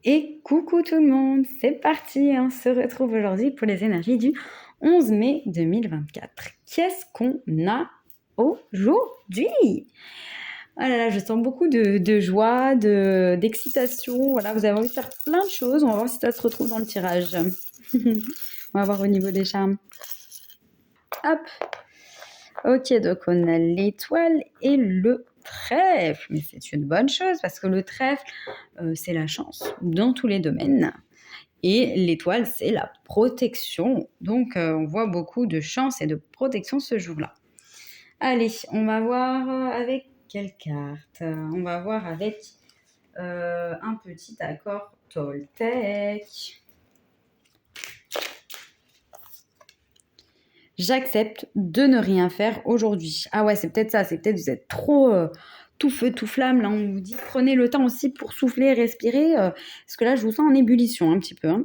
Et coucou tout le monde, c'est parti, on se retrouve aujourd'hui pour les énergies du 11 mai 2024. Qu'est-ce qu'on a aujourd'hui? Oh là là, je sens beaucoup de joie, d'excitation. Voilà, vous avez envie de faire plein de choses. On va voir si ça se retrouve dans le tirage. On va voir au niveau des charmes. Hop. Ok, donc on a l'étoile et le trèfle. Mais c'est une bonne chose parce que le trèfle, c'est la chance dans tous les domaines. Et l'étoile, c'est la protection. Donc, on voit beaucoup de chance et de protection ce jour-là. Allez, on va voir avec quelle carte? On va voir avec un petit accord Toltec. J'accepte de ne rien faire aujourd'hui. Ah ouais, c'est peut-être ça. C'est peut-être vous êtes trop tout feu, tout flamme. Là, on vous dit prenez le temps aussi pour souffler, respirer. Parce que là, je vous sens en ébullition un petit peu. Hein.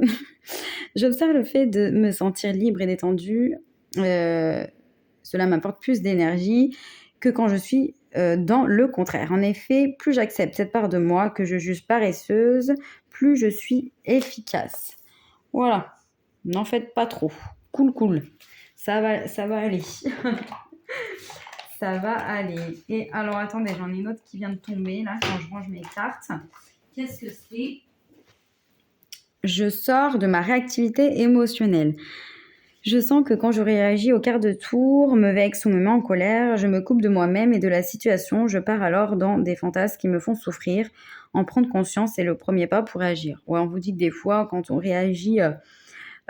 J'observe le fait de me sentir libre et détendue. Cela m'apporte plus d'énergie que quand je suis dans le contraire. En effet, plus j'accepte cette part de moi que je juge paresseuse, plus je suis efficace. Voilà, n'en faites pas trop. Cool. Ça va aller. Ça va aller. Et alors, attendez, j'en ai une autre qui vient de tomber, là, quand je range mes cartes. Qu'est-ce que c'est? Je sors de ma réactivité émotionnelle. Je sens que quand je réagis au quart de tour, me vexe ou me mets en colère, je me coupe de moi-même et de la situation. Je pars alors dans des fantasmes qui me font souffrir. En prendre conscience, c'est le premier pas pour agir. Ouais, on vous dit que des fois, quand on réagit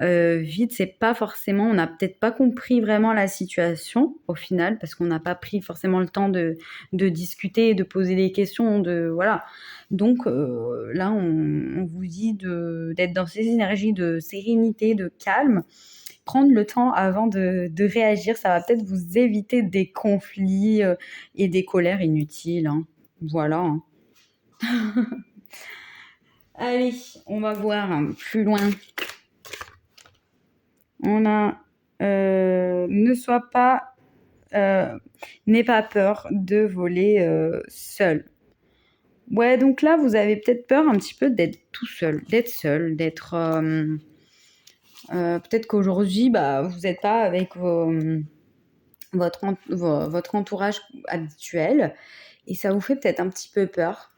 vite, c'est pas forcément, on n'a peut-être pas compris vraiment la situation au final, parce qu'on n'a pas pris forcément le temps de discuter, de poser des questions, voilà. Donc là, on vous dit d'être dans ces énergies de sérénité, de calme, prendre le temps avant de réagir, ça va peut-être vous éviter des conflits et des colères inutiles. Hein. Voilà. Hein. Allez, on va voir plus loin. On a n'aie pas peur de voler seul. Ouais, donc là, vous avez peut-être peur un petit peu d'être tout seul, d'être peut-être qu'aujourd'hui, vous n'êtes pas avec votre entourage habituel et ça vous fait peut-être un petit peu peur.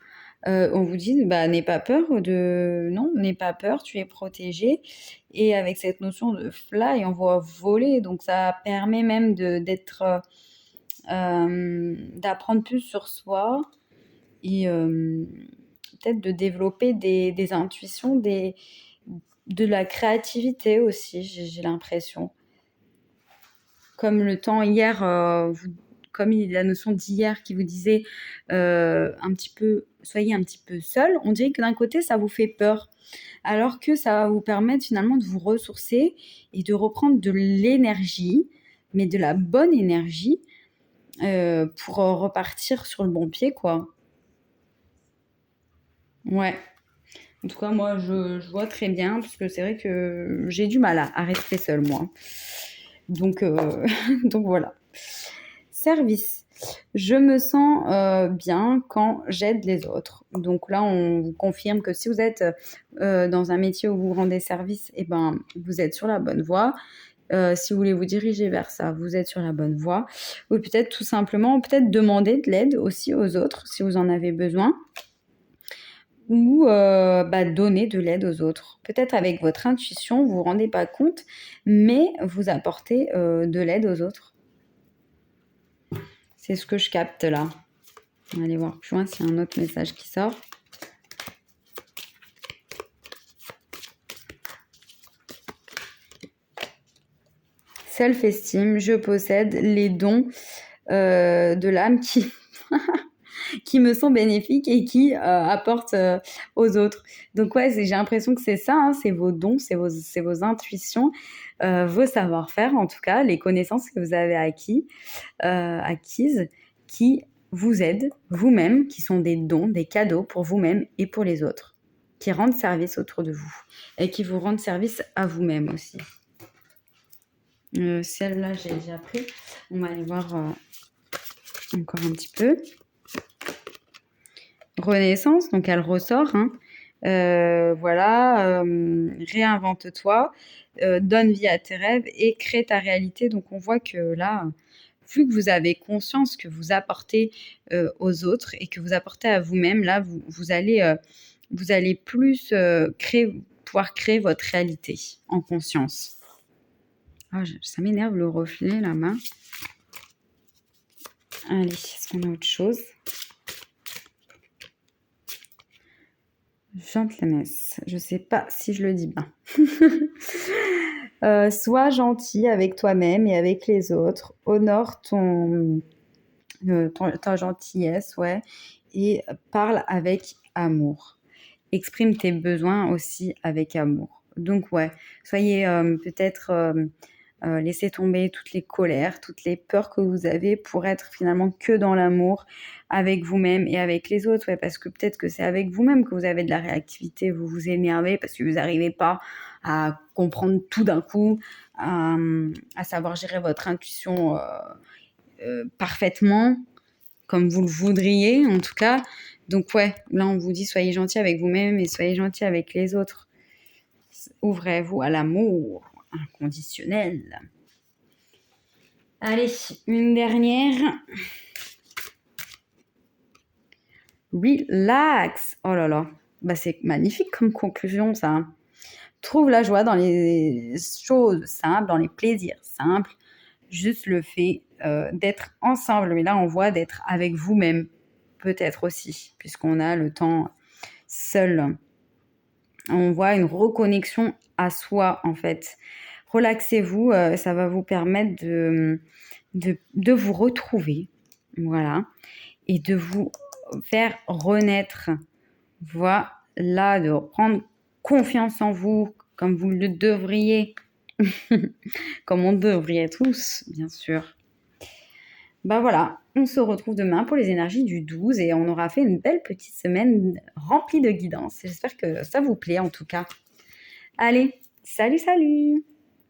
On vous dit, n'aie pas peur non, n'aie pas peur, tu es protégé. Et avec cette notion de fly, on voit voler, donc ça permet même d'apprendre plus sur soi et peut-être de développer des intuitions, de la créativité aussi, j'ai l'impression. Comme le temps hier, comme la notion d'hier qui vous disait soyez un petit peu seul, on dirait que d'un côté, ça vous fait peur, alors que ça va vous permettre finalement de vous ressourcer et de reprendre de l'énergie, mais de la bonne énergie pour repartir sur le bon pied, quoi. Ouais. En tout cas, moi, je vois très bien, parce que c'est vrai que j'ai du mal à rester seule, moi. Donc, donc voilà. Service. Je me sens bien quand j'aide les autres. Donc là, on vous confirme que si vous êtes dans un métier où vous rendez service, vous êtes sur la bonne voie. Si vous voulez vous diriger vers ça, vous êtes sur la bonne voie. Ou peut-être tout simplement, demander de l'aide aussi aux autres si vous en avez besoin. Ou donner de l'aide aux autres. Peut-être avec votre intuition, vous ne vous rendez pas compte, mais vous apportez de l'aide aux autres. C'est ce que je capte là. On va aller voir plus loin s'il y a un autre message qui sort. Self-esteem, je possède les dons de l'âme qui me sont bénéfiques et qui apportent aux autres. Donc ouais, j'ai l'impression que c'est ça, hein, c'est vos dons, c'est vos intuitions, vos savoir-faire en tout cas, les connaissances que vous avez acquises, qui vous aident vous-même, qui sont des dons, des cadeaux pour vous-même et pour les autres, qui rendent service autour de vous et qui vous rendent service à vous-même aussi. Celle-là, j'ai déjà pris. On va aller voir encore un petit peu. Renaissance, donc elle ressort. Hein. Voilà, réinvente-toi, donne vie à tes rêves et crée ta réalité. Donc on voit que là, vu que vous avez conscience que vous apportez, aux autres et que vous apportez à vous-même, là, vous allez plus, pouvoir créer votre réalité en conscience. Ah, ça m'énerve le reflet, la main. Allez, est-ce qu'on a autre chose? Gentleness, je sais pas si je le dis bien. Sois gentil avec toi-même et avec les autres. Honore ta gentillesse, ouais, et parle avec amour. Exprime tes besoins aussi avec amour. Donc ouais, soyez peut-être laissez tomber toutes les colères, toutes les peurs que vous avez pour être finalement que dans l'amour avec vous-même et avec les autres. Ouais, parce que peut-être que c'est avec vous-même que vous avez de la réactivité, vous vous énervez parce que vous n'arrivez pas à comprendre tout d'un coup, à savoir gérer votre intuition parfaitement, comme vous le voudriez en tout cas. Donc ouais, là on vous dit soyez gentil avec vous-même et soyez gentil avec les autres. Ouvrez-vous à l'amour inconditionnel. Allez, une dernière. Relax. Oh là là, bah, c'est magnifique comme conclusion ça. Trouve la joie dans les choses simples, dans les plaisirs simples. Juste le fait d'être ensemble. Mais là, on voit d'être avec vous-même, peut-être aussi, puisqu'on a le temps seul. On voit une reconnexion à soi, en fait. Relaxez-vous, ça va vous permettre de vous retrouver, voilà, et de vous faire renaître. Voilà, de prendre confiance en vous, comme vous le devriez, comme on devrait tous, bien sûr. Ben voilà, on se retrouve demain pour les énergies du 12 et on aura fait une belle petite semaine remplie de guidance. J'espère que ça vous plaît en tout cas. Allez, salut, salut!